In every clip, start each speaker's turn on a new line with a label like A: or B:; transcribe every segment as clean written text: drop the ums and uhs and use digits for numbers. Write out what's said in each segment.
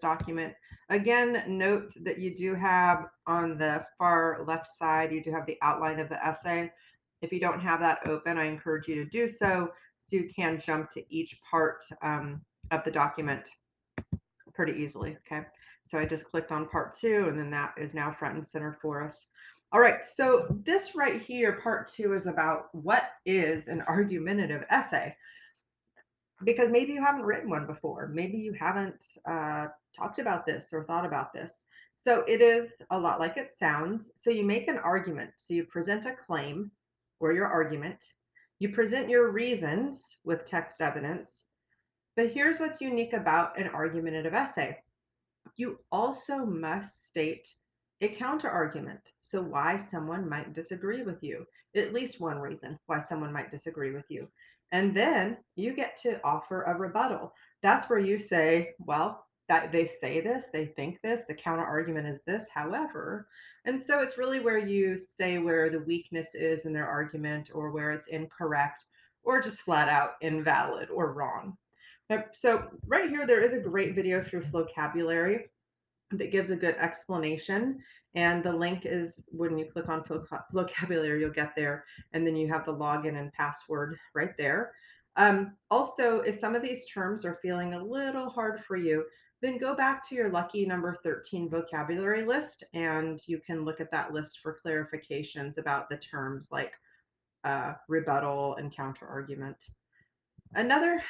A: document. Again, note that you do have on the far left side, you do have the outline of the essay. If you don't have that open, I encourage you to do so so you can jump to each part of the document pretty easily. Okay. So I just clicked on part 2 and then that is now front and center for us. All right. So this right here, part 2 is about what is an argumentative essay, because maybe you haven't written one before. Maybe you haven't talked about this or thought about this. So it is a lot like it sounds. So you make an argument. So you present a claim or your argument. You present your reasons with text evidence. But here's what's unique about an argumentative essay: you also must state a counter argument. So, why someone might disagree with you, at least one reason why someone might disagree with you. And then you get to offer a rebuttal. That's where you say, well, that they say this, they think this, the counter argument is this, however. And so it's really where you say where the weakness is in their argument or where it's incorrect or just flat out invalid or wrong. So right here, there is a great video through vocabulary that gives a good explanation. And the link is when you click on vocabulary, you'll get there. And then you have the login and password right there. Also, if some of these terms are feeling a little hard for you, then go back to your lucky number 13 vocabulary list and you can look at that list for clarifications about the terms like rebuttal and counter argument. Another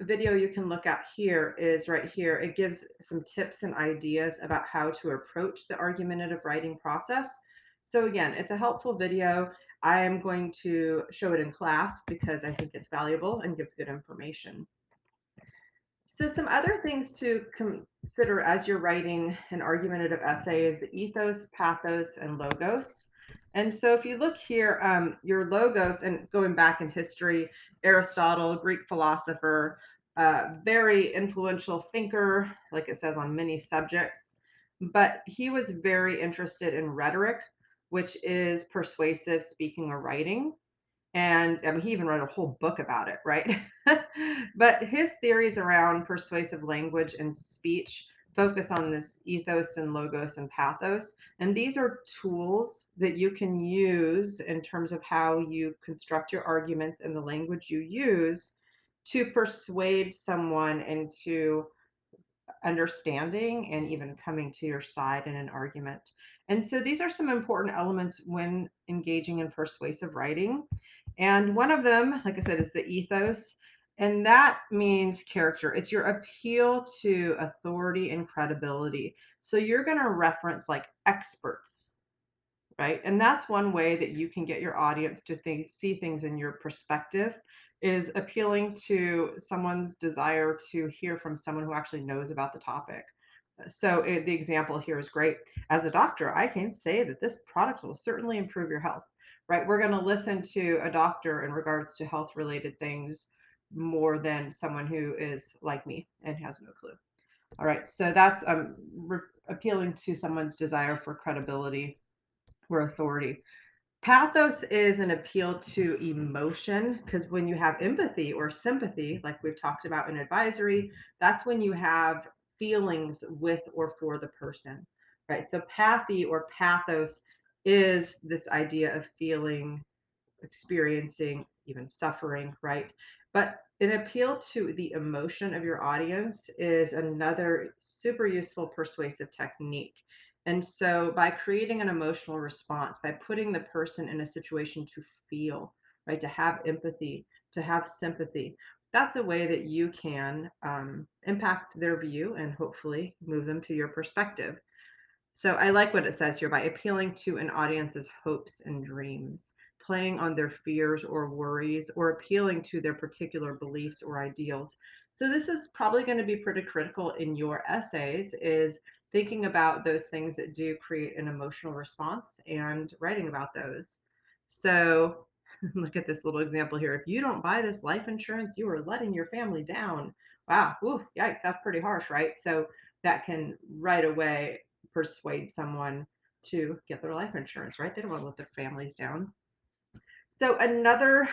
A: video you can look at here is right here. It gives some tips and ideas about how to approach the argumentative writing process. So again, it's a helpful video. I am going to show it in class because I think it's valuable and gives good information. So some other things to consider as you're writing an argumentative essay is the ethos, pathos, and logos. And so if you look here, your logos, and going back in history, Aristotle, Greek philosopher, very influential thinker, like it says, on many subjects. But he was very interested in rhetoric, which is persuasive speaking or writing. And I mean, he even wrote a whole book about it, right? But his theories around persuasive language and speech focus on this ethos and logos and pathos. And these are tools that you can use in terms of how you construct your arguments and the language you use to persuade someone into understanding and even coming to your side in an argument. And so these are some important elements when engaging in persuasive writing. And one of them, like I said, is the ethos. And that means character. It's your appeal to authority and credibility. So you're going to reference like experts, right? And that's one way that you can get your audience to see things in your perspective, is appealing to someone's desire to hear from someone who actually knows about the topic. So the example here is great. As a doctor, I can say that this product will certainly improve your health, right? We're going to listen to a doctor in regards to health related things more than someone who is like me and has no clue. All right. So that's appealing to someone's desire for credibility or authority. Pathos is an appeal to emotion, because when you have empathy or sympathy, like we've talked about in advisory, that's when you have feelings with or for the person, right? So pathy or pathos is this idea of feeling, experiencing, even suffering, right? But an appeal to the emotion of your audience is another super useful persuasive technique. And so by creating an emotional response, by putting the person in a situation to feel, right, to have empathy, to have sympathy, that's a way that you can impact their view and hopefully move them to your perspective. So I like what it says here: by appealing to an audience's hopes and dreams, playing on their fears or worries, or appealing to their particular beliefs or ideals. So this is probably going to be pretty critical in your essays, is thinking about those things that do create an emotional response and writing about those. So look at this little example here. If you don't buy this life insurance, you are letting your family down. Wow. Ooh, yikes. That's pretty harsh, right? So that can right away persuade someone to get their life insurance, right? They don't want to let their families down. So another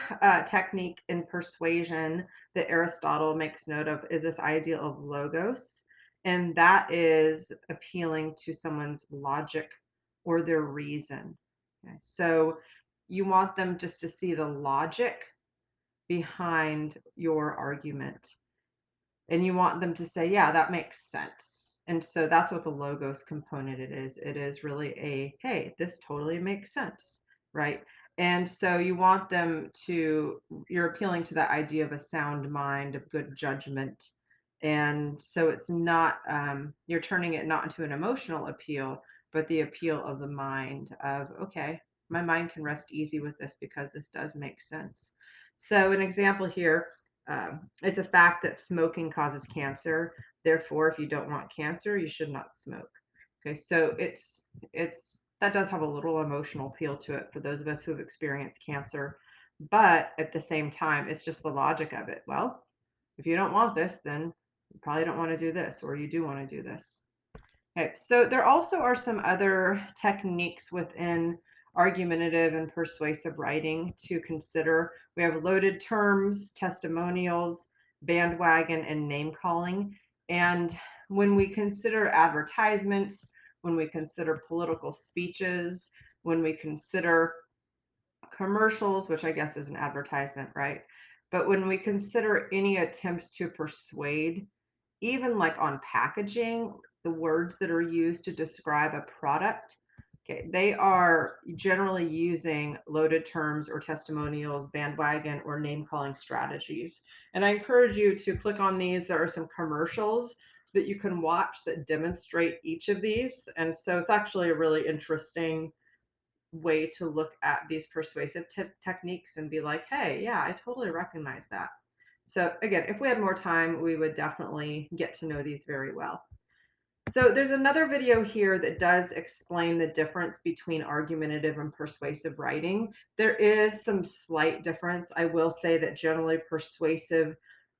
A: technique in persuasion that Aristotle makes note of is this idea of logos. And that is appealing to someone's logic or their reason. Okay. So you want them just to see the logic behind your argument. And you want them to say, yeah, that makes sense. And so that's what the logos component it is. It is really a, hey, this totally makes sense, right? And so you want them to, you're appealing to that idea of a sound mind, of good judgment. And so it's not, you're turning it not into an emotional appeal, but the appeal of the mind of, okay, my mind can rest easy with this because this does make sense. So an example here, it's a fact that smoking causes cancer. Therefore, if you don't want cancer, you should not smoke. Okay, so it's that does have a little emotional appeal to it for those of us who have experienced cancer, but at the same time, it's just the logic of it. Well, if you don't want this, then you probably don't want to do this, or you do want to do this. Okay, so there also are some other techniques within argumentative and persuasive writing to consider. We have loaded terms, testimonials, bandwagon, and name calling. And when we consider advertisements, when we consider political speeches, when we consider commercials, which I guess is an advertisement, right? But when we consider any attempt to persuade, even like on packaging, the words that are used to describe a product, okay, they are generally using loaded terms or testimonials, bandwagon, or name calling strategies. And I encourage you to click on these. There are some commercials that you can watch that demonstrate each of these. And so it's actually a really interesting way to look at these persuasive techniques and be like, hey, yeah, I totally recognize that. So again, if we had more time, we would definitely get to know these very well. So there's another video here that does explain the difference between argumentative and persuasive writing. There is some slight difference. I will say that generally persuasive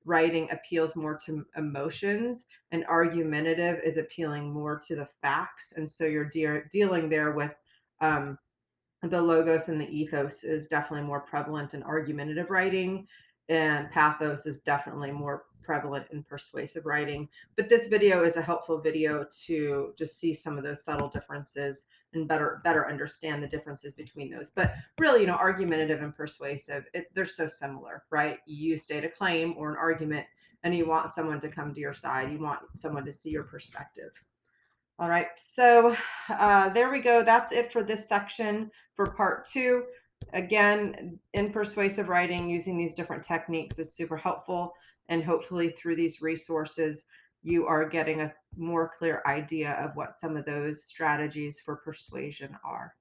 A: writing appeals more to emotions and argumentative is appealing more to the facts. And so you're dealing there with um, the logos and the ethos is definitely more prevalent in argumentative writing, and pathos is definitely more prevalent in persuasive writing. But this video is a helpful video to just see some of those subtle differences and better understand the differences between those. But really, argumentative and persuasive, they're so similar, right? You state a claim or an argument and you want someone to come to your side. You want someone to see your perspective. All right, so there we go. That's it for this section for part 2. Again, in persuasive writing, using these different techniques is super helpful. And hopefully through these resources, you are getting a more clear idea of what some of those strategies for persuasion are.